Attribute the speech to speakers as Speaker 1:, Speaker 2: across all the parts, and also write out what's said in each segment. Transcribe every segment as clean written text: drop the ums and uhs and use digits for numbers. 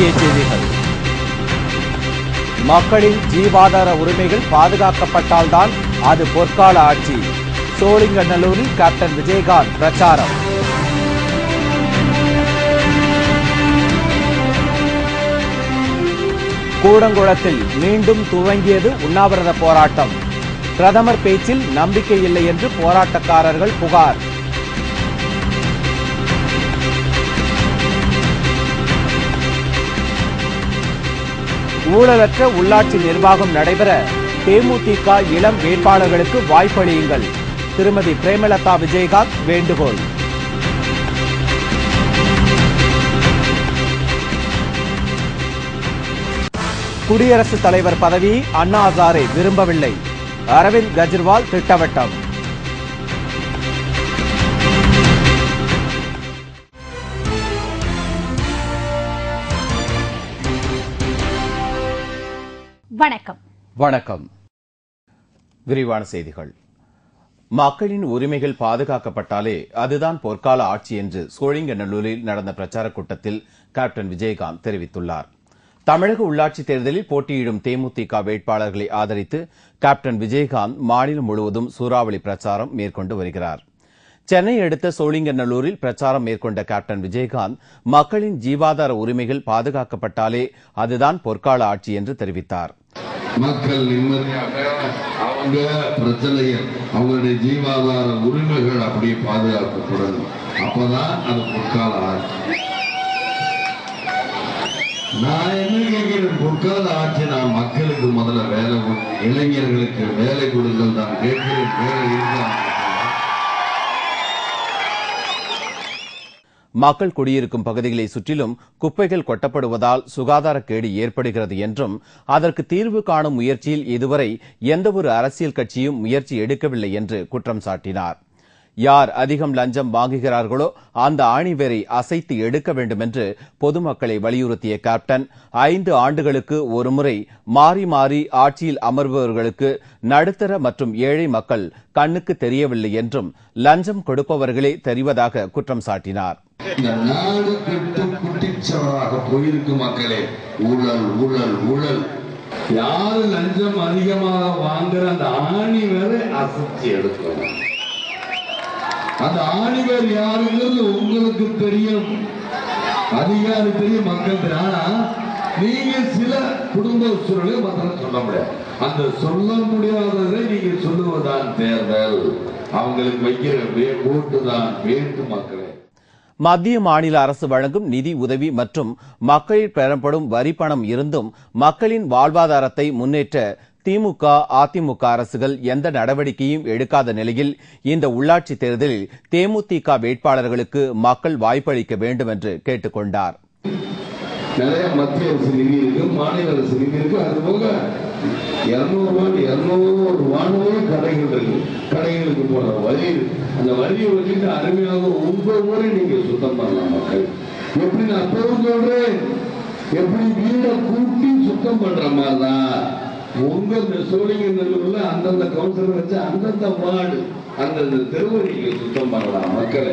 Speaker 1: முக்கிய செய்திகள். மக்களின் ஜீவாதார உரிமைகள் பாதுகாக்கப்பட்டால்தான் அது பொற்கால ஆட்சி. சோழிங்கநல்லூரில் கேப்டன் விஜயகாந்த் பிரச்சாரம். கூடங்குளத்தில் மீண்டும் துவங்கியது உண்ணாவிரத போராட்டம். பிரதமர் பேச்சில் நம்பிக்கை இல்லை என்று போராட்டக்காரர்கள் புகார். ஊழலற்ற உள்ளாட்சி நிர்வாகம் நடைபெற தேமுதிக இளம் வேட்பாளர்களுக்கு வாய்ப்பளியுங்கள். திருமதி பிரேமலதா விஜயகாந்த் வேண்டுகோள். குடியரசுத் தலைவர் பதவியை அண்ணா ஹசாரே விரும்பவில்லை. அரவிந்த் கெஜ்ரிவால் திட்டவட்டம்.
Speaker 2: வணக்கம்.
Speaker 1: வணக்கம். விரிவான செய்திகள். மக்களின் உரிமைகள் பாதுகாக்கப்பட்டாலே அதுதான் பொற்கால ஆட்சி என்று சோழிங்கநல்லூரில் நடந்த பிரச்சாரக் கூட்டத்தில் கேப்டன் விஜயகாந்த் தெரிவித்துள்ளார். தமிழக உள்ளாட்சித் தேர்தலில் போட்டியிடும் தேமுதிக வேட்பாளர்களை ஆதரித்து கேப்டன் விஜயகாந்த் மாநிலம் முழுவதும் சூறாவளி பிரச்சாரம் மேற்கொண்டு வருகிறார். சென்னை அடுத்த சோழிங்கநல்லூரில் பிரச்சாரம் மேற்கொண்ட கேப்டன் விஜயகாந்த் மக்களின் ஜீவாதார உரிமைகள் பாதுகாக்கப்பட்டாலே அதுதான் பொற்கால ஆட்சி என்று தெரிவித்தார்.
Speaker 3: மக்கள் நிம்மதியாக அவங்க பிரச்சனையை அவங்களுடைய ஜீவாதார உரிமைகள் அப்படியே பாதுகாக்கப்படணும். அப்பதான் அது பொற்கால ஆட்சி. நான் என்ன கேட்கிறேன், பொற்கால ஆட்சி நான் மக்களுக்கு முதல்ல வேலை கொடுங்க, இளைஞர்களுக்கு வேலை கொடுங்கள் தான் கேட்கிறேன். வேலை இருந்தால்
Speaker 1: மக்கள் குடியிருக்கும் பகுதிகளை சுற்றிலும் குப்பைகள் கொட்டப்படுவதால் சுகாதாரக்கேடு ஏற்படுகிறது என்றும் அதற்கு தீர்வு காணும் முயற்சியில் இதுவரை எந்தவொரு அரசியல் கட்சியும் முயற்சி எடுக்கவில்லை என்று குற்றம் சாட்டினார். யார் அதிகம் லஞ்சம் வாங்குகிறார்களோ அந்த ஆணிவேரை அசைத்து எடுக்க வேண்டும் என்று பொதுமக்களை வலியுறுத்திய கேப்டன் 5 ஆண்டுகளுக்கு ஒருமுறை மாறி மாறி ஆட்சியில் அமர்பவர்களுக்கு நடுத்தர மற்றும் ஏழை மக்கள் கண்ணுக்கு தெரியவில்லை என்றும் லஞ்சம் கொடுப்பவர்களே தெரிவதாக குற்றம் சாட்டினார்.
Speaker 3: இந்த நாடு குட்டிச்சவராக போயிருக்கு மக்களே. ஊழல் ஊழல் ஊழல். யாரு லஞ்சம் அதிகமாக வாங்குற அந்த ஆணி வேலை அசைச்சு எடுக்கணும். அந்த ஆணிவர் யாருங்கிறது உங்களுக்கு தெரியும், அதிகாரி தெரியும், மக்கள் தெரியும். ஆனா நீங்க சில குடும்ப சூழலை மாத்திரம் சொல்ல முடியாது. அந்த சொல்ல முடியாததை நீங்க சொல்லுவதான் தேர்தல். அவங்களுக்கு வைக்கிற ஓட்டு தான் வேண்டு மக்களே.
Speaker 1: மத்திய மாநில அரசு வழங்கும் நிதி உதவி மற்றும் மக்களில் பெறப்படும் வரி பணம் இருந்தும் மக்களின் வாழ்வாதாரத்தை முன்னேற்ற திமுக அதிமுக அரசுகள் எந்த நடவடிக்கையும் எடுக்காத நிலையில் இந்த உள்ளாட்சி தேர்தலில் தேமுதிக வேட்பாளர்களுக்கு மக்கள் வாய்ப்பளிக்க வேண்டும் என்று கேட்டுக் கொண்டார்.
Speaker 3: நிறைய மத்திய அரசு நிதி இருக்கு, மாநில அரசு நிதி இருக்கு. அது போக 200 கடைகள் இருக்கு. கடைகளுக்கு போற வரி, அந்த வரியை வச்சுட்டு அருமையாக உங்க ஊரை நீங்க சுத்தம் பண்ணலாம். மக்கள் எப்படி நான் சொல்றேன், எப்படி வீடை கூட்டி சுத்தம் பண்ற மாதிரிதான் உங்க சோழிங்கநல்லூர்ல அந்தந்த கவுன்சிலர் வச்சு அந்தந்த வார்டு அந்தந்த தெருவை நீங்க சுத்தம் பண்ணலாம். மக்களை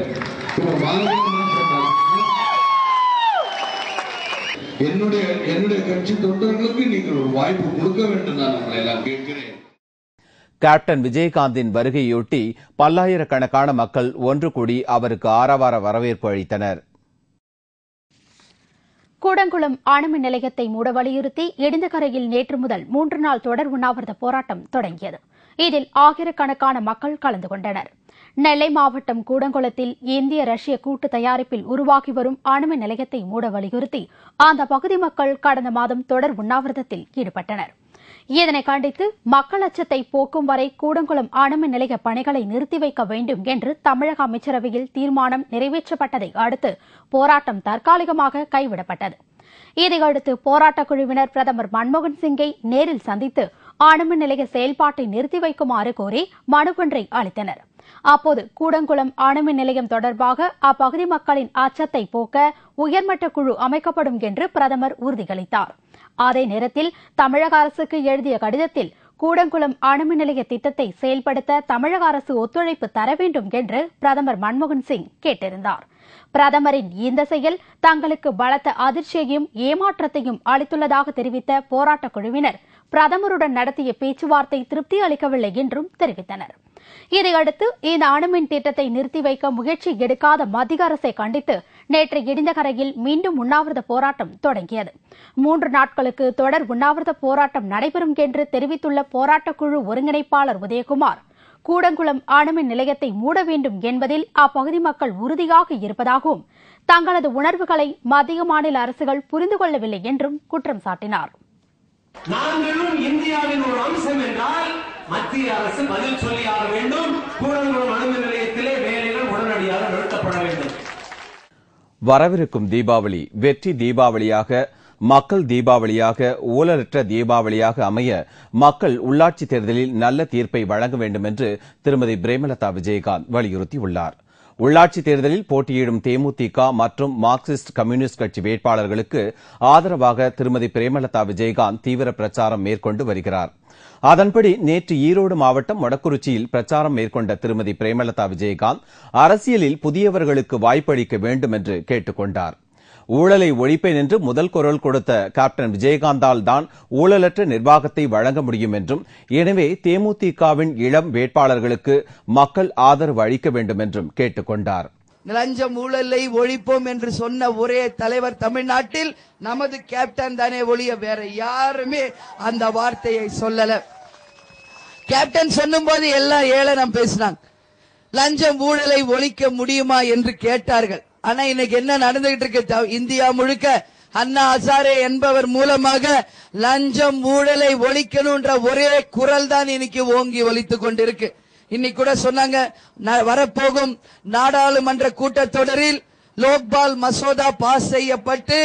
Speaker 3: என்னுடைய கட்சி தொண்டர்களுக்கு நீங்கள் ஒரு வாய்ப்பு கொடுக்க வேண்டும் நான் உங்களை எல்லாம் கேட்கிறேன்.
Speaker 1: கேப்டன் விஜயகாந்தின் வருகையொட்டி பல்லாயிரக்கணக்கான மக்கள் ஒன்று கூடி அவருக்கு ஆரவார வரவேற்பு அளித்தனர்.
Speaker 2: கூடங்குளம் அணுமின் நிலையத்தை மூட வலியுறுத்தி இடிந்தகரையில் நேற்று முதல் 3 நாள் தொடர் உண்ணாவிரத போராட்டம் தொடங்கியது. இதில் ஆயிரக்கணக்கான மக்கள் கலந்து கொண்டனர். நெல்லை மாவட்டம் கூடங்குளத்தில் இந்திய ரஷ்ய கூட்டு தயாரிப்பில் உருவாகி வரும் அணுமின் நிலையத்தை மூட வலியுறுத்தி அந்த பகுதி மக்கள் கடந்த மாதம் தொடர் உண்ணாவிரதத்தில் ஈடுபட்டனர். இதனை கண்டித்து மக்கள் அச்சத்தை போக்கும் வரை கூடங்குளம் அணுமின் நிலைய பணிகளை நிறுத்தி வைக்க வேண்டும் என்று தமிழக அமைச்சரவையில் தீர்மானம் நிறைவேற்றப்பட்டதை அடுத்து போராட்டம் தற்காலிகமாக கைவிடப்பட்டது. இதையடுத்து போராட்டக் குழுவினர் பிரதமர் மன்மோகன் சிங்கை நேரில் சந்தித்து அணுமின் நிலைய செயல்பாட்டை நிறுத்தி வைக்குமாறு கோரி மனு ஒன்றை அளித்தனர். அப்போது கூடங்குளம் அணுமின் நிலையம் தொடர்பாக அப்பகுதி மக்களின் அச்சத்தை போக்க உயர்மட்ட குழு அமைக்கப்படும் என்று பிரதமர் உறுதியளித்தார். அதே நேரத்தில் தமிழக அரசுக்கு எழுதிய கடிதத்தில் கூடங்குளம் அணுமின் நிலைய திட்டத்தை செயல்படுத்த தமிழக அரசு ஒத்துழைப்பு தர வேண்டும் என்று பிரதமர் மன்மோகன் சிங் கேட்டிருந்தார். பிரதமரின் இந்த செயல் தங்களுக்கு பலத்த அதிர்ச்சியையும் ஏமாற்றத்தையும் அளித்துள்ளதாக தெரிவித்த போராட்டக் குழுவினர் பிரதமருடன் நடத்திய பேச்சுவார்த்தை திருப்தி அளிக்கவில்லை என்றும் தெரிவித்தனர். இதையடுத்து இந்த அணுமின் திட்டத்தை நிறுத்தி வைக்க முயற்சி எடுக்காத மத்திய அரசை கண்டித்து நேற்று இடிந்தகரையில் மீண்டும் உண்ணாவிரத போராட்டம் தொடங்கியது. 3 நாட்களுக்கு தொடர் உண்ணாவிரத போராட்டம் நடைபெறும் என்று தெரிவித்துள்ள போராட்டக்குழு ஒருங்கிணைப்பாளர் உதயகுமார், கூடங்குளம் அணுமின் நிலையத்தை மூட வேண்டும் என்பதில் அப்பகுதி மக்கள் உறுதியாக இருப்பதாகவும் தங்களது உணர்வுகளை மத்திய மாநில அரசுகள் புரிந்து கொள்ளவில்லை என்றும் குற்றம் சாட்டினார்.
Speaker 4: நாங்களும் இந்தியாவின் ஒரு அம்சம் என்றால் மத்திய அரசு பதில் சொல்லியாக வேண்டும். கூடங்குளம் அணுமின் நிலையத்திலே வேலைகள் உடனடியாக நிறுத்தப்பட வேண்டும்.
Speaker 1: வரவிருக்கும் தீபாவளி வெற்றி தீபாவளியாக, மக்கள் தீபாவளியாக, ஊழலற்ற தீபாவளியாக அமைய மக்கள் உள்ளாட்சி தேர்தலில் நல்ல தீர்ப்பை வழங்க வேண்டும் என்று திருமதி பிரேமலதா விஜயகாந்த் வலியுறுத்தியுள்ளார். உள்ளாட்சி தேர்தலில் போட்டியிடும் தேமுதிக மற்றும் மார்க்சிஸ்ட் கம்யூனிஸ்ட் கட்சி வேட்பாளர்களுக்கு ஆதரவாக திருமதி பிரேமலதா விஜயகாந்த் தீவிர பிரச்சாரம் மேற்கொண்டு வருகிறார். அதன்படி நேற்று ஈரோடு மாவட்டம் மொடக்குறிச்சியில் பிரச்சாரம் மேற்கொண்ட திருமதி பிரேமலதா விஜயகாந்த் அரசியலில் புதியவர்களுக்கு வாய்ப்பளிக்க வேண்டும் என்று கேட்டுக் கொண்டார். ஊழலை ஒழிப்பேன் என்று முதல் குரல் கொடுத்த கேப்டன் விஜயகாந்தால் தான் ஊழலற்ற நிர்வாகத்தை வழங்க முடியும் என்றும், எனவே தேமுதிகவின் இளம் வேட்பாளர்களுக்கு மக்கள் ஆதரவு அளிக்க வேண்டும் என்றும் கேட்டுக் கொண்டார்.
Speaker 5: லஞ்சம் ஊழலை ஒழிப்போம் என்று சொன்ன ஒரே தலைவர் தமிழ்நாட்டில் நமது கேப்டன் தானே ஒழிய வேற யாருமே அந்த வார்த்தையை சொல்லல. கேப்டன் சொல்லும் போது எல்லாம் ஏளனம் பேசினாங்க. லஞ்சம் ஊழலை ஒழிக்க முடியுமா என்று கேட்டார்கள். ஆனா இன்னைக்கு என்ன நடந்துகிட்டு இருக்கு? இந்தியா முழுக்க அண்ணா ஹசாரே என்பவர் மூலமாக லஞ்சம் ஊழலை ஒழிக்கணும்ன்ற ஒரே குரல் தான் இன்னைக்கு ஓங்கி ஒலித்துக் கொண்டிருக்கு. இன்னைக்கு கூட சொன்னாங்க, வரப்போகும் நாடாளுமன்ற கூட்டத்தொடரில் லோக்பால் மசோதா பாஸ் செய்யப்பட்டு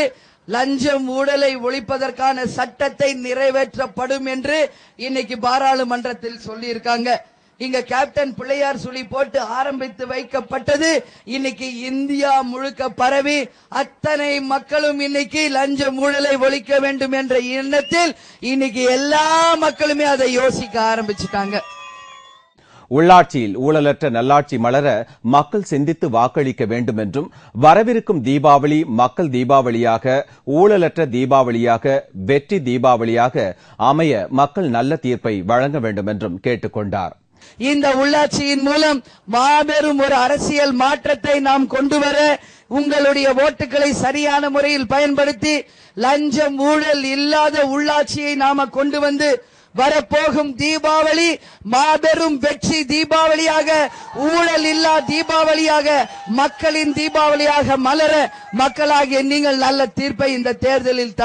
Speaker 5: லஞ்சம் ஊழலை ஒழிப்பதற்கான சட்டத்தை நிறைவேற்றப்படும் என்று இன்னைக்கு பாராளுமன்றத்தில் சொல்லி இருக்காங்க. இங்க கேப்டன் பிள்ளையார் சொல்லி போட்டு ஆரம்பித்து வைக்கப்பட்டது இன்னைக்கு இந்தியா முழுக்க பரவி அத்தனை மக்களும் இன்னைக்கு லஞ்சம் ஊழலை ஒழிக்க வேண்டும் என்ற எண்ணத்தில் இன்னைக்கு எல்லா மக்களுமே அதை யோசிக்க ஆரம்பிச்சுட்டாங்க.
Speaker 1: உள்ளாட்சியில் ஊழலற்ற நல்லாட்சி மலர மக்கள் சிந்தித்து வாக்களிக்க வேண்டும் என்றும், வரவிருக்கும் தீபாவளி மக்கள் தீபாவளியாக, ஊழலற்ற தீபாவளியாக, வெற்றி தீபாவளியாக அமைய மக்கள் நல்ல தீர்ப்பை வழங்க வேண்டும் என்றும் கேட்டுக் கொண்டார்.
Speaker 5: இந்த உள்ளாட்சியின் மூலம் மாபெரும் ஒரு அரசியல் மாற்றத்தை நாம் கொண்டு வர உங்களுடைய ஓட்டுகளை சரியான முறையில் பயன்படுத்தி லஞ்சம் ஊழல் இல்லாத உள்ளாட்சியை நாம கொண்டு வந்து வரப்போகும் தீபாவளி மாபெரும் வெற்றி தீபாவளியாக, ஊழல் இல்லா தீபாவளியாக, மக்களின் தீபாவளியாக மலர மக்களாகிய நீங்கள் நல்ல தீர்ப்பை இந்த தேர்தலில்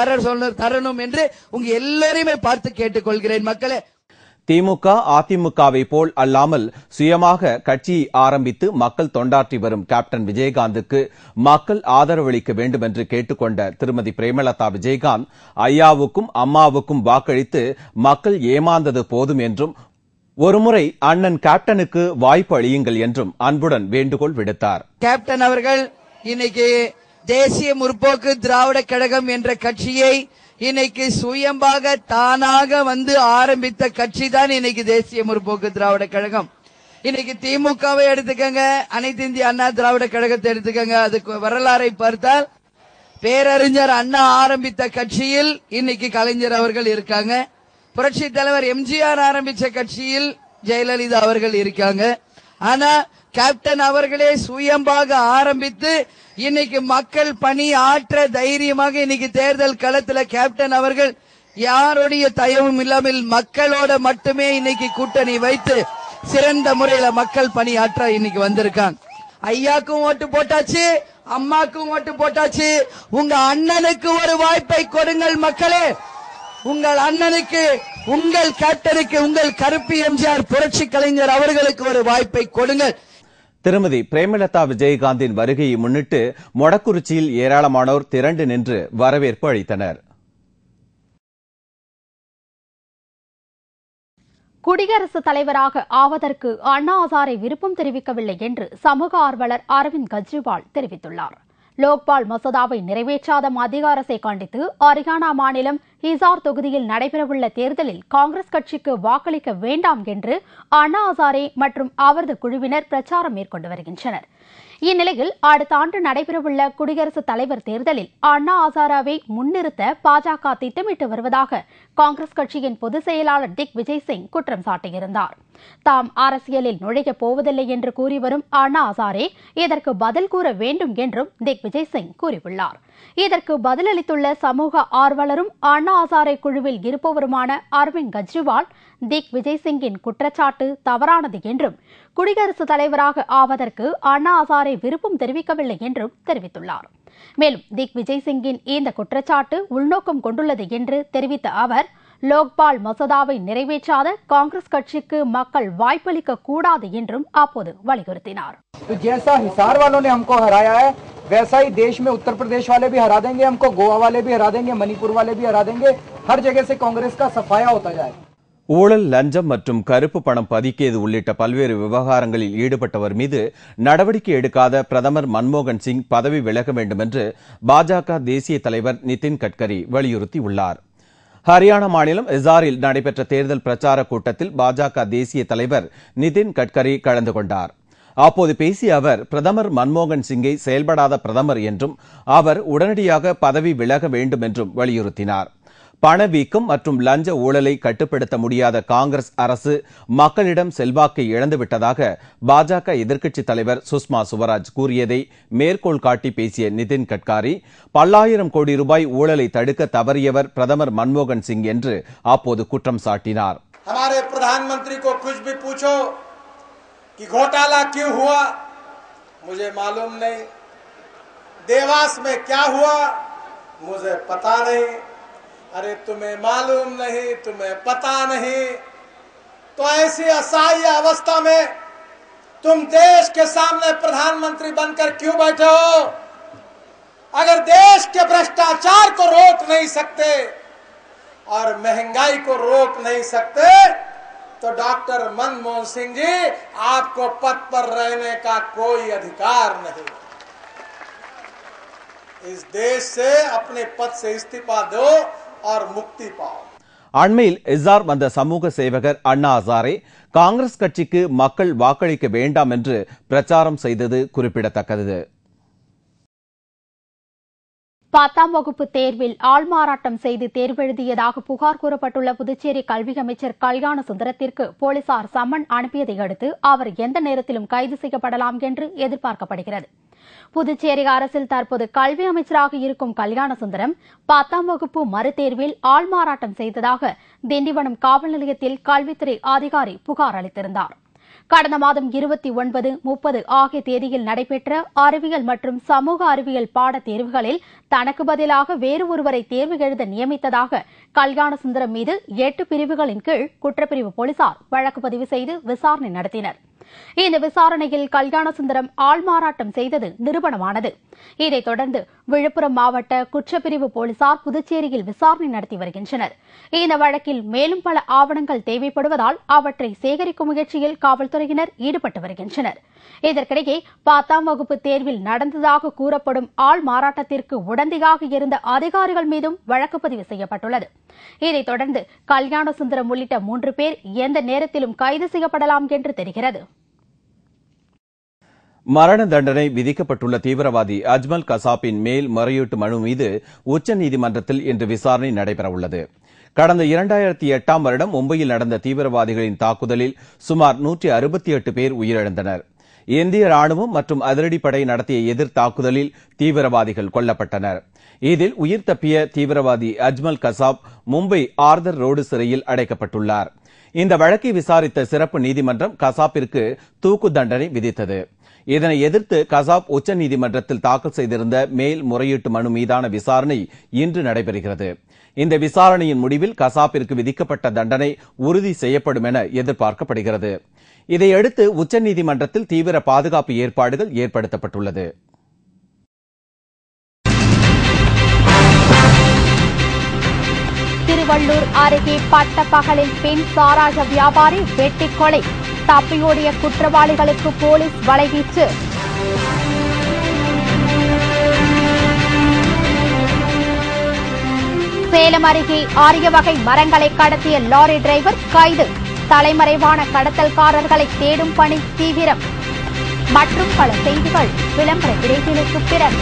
Speaker 5: தரணும் என்று உங்க எல்லோரையுமே பார்த்து கேட்டுக்கொள்கிறேன். மக்களே,
Speaker 1: திமுக அதிமுகவை போல் அல்லாமல் சுயமாக கட்சியை ஆரம்பித்து மக்கள் தொண்டாற்றி வரும் கேப்டன் விஜயகாந்துக்கு மக்கள் ஆதரவளிக்க வேண்டும் என்று கேட்டுக்கொண்ட திருமதி பிரேமலதா விஜயகாந்த், ஐயாவுக்கும் அம்மாவுக்கும் வாக்களித்து மக்கள் ஏமாந்தது போதும் என்றும், ஒருமுறை அண்ணன் கேப்டனுக்கு வாய்ப்பு அளியுங்கள் என்றும் அன்புடன் வேண்டுகோள் விடுத்தார்.
Speaker 5: கேப்டன் அவர்கள் இன்னைக்கு தேசிய முற்போக்கு திராவிட கழகம் என்ற கட்சியை இன்னைக்கு சுயமாக தானாக வந்து ஆரம்பித்த கட்சி தான் இன்னைக்கு தேசிய முற்போக்கு திராவிட கழகம். இன்னைக்கு திமுகவை எடுத்துக்கங்க, அனைத்து இந்திய அண்ணா திராவிட கழகத்தை எடுத்துக்கங்க. அதுக்கு வரலாறை பார்த்தால் பேரறிஞர் அண்ணா ஆரம்பித்த கட்சியில் இன்னைக்கு கலைஞர் அவர்கள் இருக்காங்க. புரட்சி தலைவர் எம்ஜிஆர் ஆரம்பிச்ச கட்சியில் ஜெயலலிதா அவர்கள் இருக்காங்க. ஆனா கேப்டன் அவர்களே சுயமாக ஆரம்பித்து இன்னைக்கு மக்கள் பணி ஆற்ற தைரியமாக இன்னைக்கு தேர்தல் களத்துல கேப்டன் அவர்கள் யாருடைய தயவும் இல்லாமல் மக்களோட மட்டுமே இன்னைக்கு கூட்டணி வைத்து சிறந்த முறையில மக்கள் பணி ஆற்ற இன்னைக்கு வந்திருக்காங்க. ஐயாக்கும் ஓட்டு போட்டாச்சு, அம்மாக்கும் ஓட்டு போட்டாச்சு. உங்க அண்ணனுக்கு ஒரு வாய்ப்பை கொடுங்கள் மக்களே. உங்கள் அண்ணனுக்கு, உங்கள் கேப்டனுக்கு, உங்கள் கருப்பு எம்ஜிஆர் புரட்சி கலைஞர் அவர்களுக்கு ஒரு வாய்ப்பை கொடுங்கள்.
Speaker 1: திருமதி பிரேமலதா விஜயகாந்தின் வருகையை முன்னிட்டு மொடக்குறிச்சியில் ஏராளமானோர் திரண்டு நின்று வரவேற்பு அளித்தனர்.
Speaker 2: குடியரசுத் தலைவராக ஆவதற்கு அண்ணா ஹசாரே விருப்பம் தெரிவிக்கவில்லை என்று சமூக ஆர்வலர் அரவிந்த் கெஜ்ரிவால் தெரிவித்துள்ளார். லோக்பால் மசோதாவை நிறைவேற்றாத மத்திய அரசை கண்டித்து ஹரியானா மாநிலம் ஹிசார் தொகுதியில் நடைபெறவுள்ள தேர்தலில் காங்கிரஸ் கட்சிக்கு வாக்களிக்க வேண்டாம் என்று அண்ணா ஹசாரே மற்றும் அவரது குழுவினர் பிரச்சாரம் மேற்கொண்டு வருகின்றனர். இந்நிலையில் அடுத்த ஆண்டு நடைபெறவுள்ள குடியரசுத் தலைவர் தேர்தலில் அண்ணா ஹசாரேவை முன்னிறுத்த பாஜக திட்டமிட்டு வருவதாக காங்கிரஸ் கட்சியின் பொதுச் செயலாளர் திக் விஜய் சிங் குற்றம் சாட்டியிருந்தார். தாம் அரசியலில் நுழையப் போவதில்லை என்று கூறி வரும் அண்ணா ஹசாரே இதற்கு பதில் கூற வேண்டும் என்றும் திக் விஜய் சிங் கூறியுள்ளார். இதற்கு பதிலளித்துள்ள சமூக ஆர்வலரும் அண்ணா ஹசாரே குழுவில் இருப்பவருமான அரவிந்த் கெஜ்ரிவால் திக் விஜய் சிங்கின் குற்றச்சாட்டு தவறானது என்றும் குடியரசுத் தலைவராக ஆவதற்கு அண்ணா ஹசாரே விருப்பம் தெரிவிக்கவில்லை என்றும் தெரிவித்துள்ளார். மேலும் திக் விஜய் சிங்கின் இந்த குற்றச்சாட்டு உள்நோக்கம் கொண்டுள்ளது என்று தெரிவித்த அவர் லோக்பால் மசோதாவை நிறைவேற்றாத காங்கிரஸ் கட்சிக்கு மக்கள் வாய்ப்பளிக்க கூடாது என்றும் அப்போது வலியுறுத்தினார்.
Speaker 6: जैसा हिसार वालों ने हमको हराया है वैसा ही देश में उत्तर प्रदेश वाले भी हरा देंगे, हमको गोवा वाले भी हरा देंगे, मणिपुर वाले भी हरा देंगे. हर जगह से कांग्रेस का सफाया होता जाए.
Speaker 1: ஊழல், லஞ்சம் மற்றும் கருப்பு பணம் பதுக்கியது உள்ளிட்ட பல்வேறு விவகாரங்களில் ஈடுபட்டவர் மீது நடவடிக்கை எடுக்காத பிரதமர் மன்மோகன் சிங் பதவி விலக வேண்டும் என்று பாஜக தேசிய தலைவர் நிதின் கட்கரி வலியுறுத்தியுள்ளார். ஹரியானா மாநிலம் இசாரில் நடைபெற்ற தேர்தல் பிரச்சார கூட்டத்தில் பாஜக தேசிய தலைவர் நிதின் கட்கரி கலந்து கொண்டார். அப்போது பேசிய அவர் பிரதமர் மன்மோகன் சிங்கை செயல்படாத பிரதமர் என்றும் அவர் உடனடியாக பதவி விலக வேண்டும் என்றும் வலியுறுத்தினார். பணவீக்கம் மற்றும் லஞ்ச ஊழலை கட்டுப்படுத்த முடியாத காங்கிரஸ் அரசு மக்களிடம் செல்வாக்கை இழந்துவிட்டதாக பாஜக எதிர்க்கட்சித் தலைவர் சுஷ்மா சுவராஜ் கூறியதை மேற்கோள் காட்டி பேசிய நிதின் கட்காரி பல்லாயிரம் கோடி ரூபாய் ஊழலை தடுக்க தவறியவர் பிரதமர் மன்மோகன் சிங் என்று அப்போது குற்றம் சாட்டினார்.
Speaker 7: हमारे प्रधानमंत्री को कुछ भी पूछो कि घोटाला क्यों हुआ, मुझे मालूम नहीं. देवास में क्या हुआ, मुझे पता नहीं. अरे तुम्हें मालूम नहीं, तुम्हें पता नहीं, तो ऐसी असहाय अवस्था में तुम देश के सामने प्रधानमंत्री बनकर क्यों बैठे हो? अगर देश के भ्रष्टाचार को रोक नहीं सकते और महंगाई को रोक नहीं सकते तो डॉक्टर मनमोहन सिंह जी आपको पद पर रहने का कोई अधिकार नहीं. इस देश से अपने पद से इस्तीफा दो और मुक्ति पाओ.
Speaker 1: அண்மையில் இசார் வந்த சமூக சேவகர் அண்ணா ஹசாரே காங்கிரஸ் கட்சிக்கு மக்கள் வாக்களிக்க வேண்டாம் என்று பிரச்சாரம் செய்தது குறிப்பிடத்தக்கது.
Speaker 2: 10ஆம் வகுப்பு தேர்வில் ஆள்மாறாட்டம் செய்து தேர்வெழுதியதாக புகார் கூறப்பட்டுள்ள புதுச்சேரி கல்வி அமைச்சர் கல்யாண சுந்தரத்திற்கு போலீசார் சம்மன் அனுப்பியதை அடுத்து அவர் எந்த நேரத்திலும் கைது செய்யப்படலாம் என்று எதிர்பார்க்கப்படுகிறது. புதுச்சேரி அரசில் தற்போது கல்வி அமைச்சராக இருக்கும் கல்யாண சுந்தரம் 10ஆம் வகுப்பு மறுதேர்வில் ஆள்மாறாட்டம் செய்ததாக திண்டிவனம் காவல் நிலையத்தில் கல்வித்துறை அதிகாரி புகார் அளித்திருந்தார். கடந்த மாதம் 29, 30 ஆகிய தேதியில் நடைபெற்ற அறிவியல் மற்றும் சமூக அறிவியல் பாடத் தேர்வுகளில் தனக்கு பதிலாக வேறு ஒருவரை தேர்வு எழுத நியமித்ததாக கல்யாண சுந்தரம் மீது 8 பிரிவுகளின் கீழ் குற்றப்பிரிவு போலீசார் வழக்கு பதிவு செய்து விசாரணை நடத்தினர். இந்த விசாரணையில் கல்யாண சுந்தரம் ஆள்மாறாட்டம் செய்தது நிரூபணமானது. இதைத் தொடர்ந்து விழுப்புரம் மாவட்ட குற்றப்பிரிவு போலீசார் புதுச்சேரியில் விசாரணை நடத்தி வருகின்றனர். இந்த வழக்கில் மேலும் பல ஆவணங்கள் தேவைப்படுவதால் அவற்றை சேகரிக்கும் முயற்சியில் காவல்துறையினர் ஈடுபட்டு வருகின்றனர். இதற்கிடையே 10ஆம் வகுப்பு தேர்வில் நடந்ததாக கூறப்படும் ஆள் மாறாட்டத்திற்கு உடந்தையாக இருந்த அதிகாரிகள் மீதும் வழக்கு பதிவு செய்யப்பட்டுள்ளது. இதைத் தொடர்ந்து கல்யாண சுந்தரம் உள்ளிட்ட 3 பேர் எந்த நேரத்திலும் கைது செய்யப்படலாம் என்று தெரிகிறது.
Speaker 1: மரண தண்டனை விதிக்கப்பட்டுள்ள தீவிரவாதி அஜ்மல் கசாப்பின் மேல் முறையீட்டு மனு மீது உச்சநீதிமன்றத்தில் இன்று விசாரணை நடைபெறவுள்ளது. கடந்த 2008ஆம் வருடம் மும்பையில் நடந்த தீவிரவாதிகளின் தாக்குதலில் சுமார் 168 பேர் உயிரிழந்தனர். இந்திய ராணுவம் மற்றும் அதிரடிப்படை நடத்திய எதிர் தாக்குதலில் தீவிரவாதிகள் கொல்லப்பட்டனர். இதில் உயிர் தப்பிய தீவிரவாதி அஜ்மல் கசாப் மும்பை ஆர்தர் ரோடு சிறையில் அடைக்கப்பட்டுள்ளார். இந்த வழக்கை விசாரித்த சிறப்பு நீதிமன்றம் கசாப்பிற்கு தூக்கு தண்டனை விதித்தது. இதனை எதிர்த்து கசாப் உச்சநீதிமன்றத்தில் தாக்கல் செய்திருந்த மேல் முறையீட்டு மனு மீதான விசாரணை இன்று நடைபெறுகிறது. இந்த விசாரணையின் முடிவில் கசாப்பிற்கு விதிக்கப்பட்ட தண்டனை உறுதி செய்யப்படும் என எதிர்பார்க்கப்படுகிறது. இதையடுத்து உச்சநீதிமன்றத்தில் தீவிர பாதுகாப்பு ஏற்பாடுகள் ஏற்படுத்தப்பட்டுள்ளது.
Speaker 2: திருவள்ளூர் அருகே பட்டப்பகலில் பெண் சாராய வியாபாரி வெட்டிக் கொலை, தப்பியோடிய குற்றவாளிகளுக்கு போலீஸ் வலைவீச்சு. சேலம் அருகே அரிய வகை மரங்களை கடத்திய லாரி டிரைவர் கைது, தலைமறைவான கடத்தல்காரர்களை தேடும் பணி தீவிரம். மற்றும் பல செய்திகள் விளம்பர இடைவேளைக்கு பிறகு.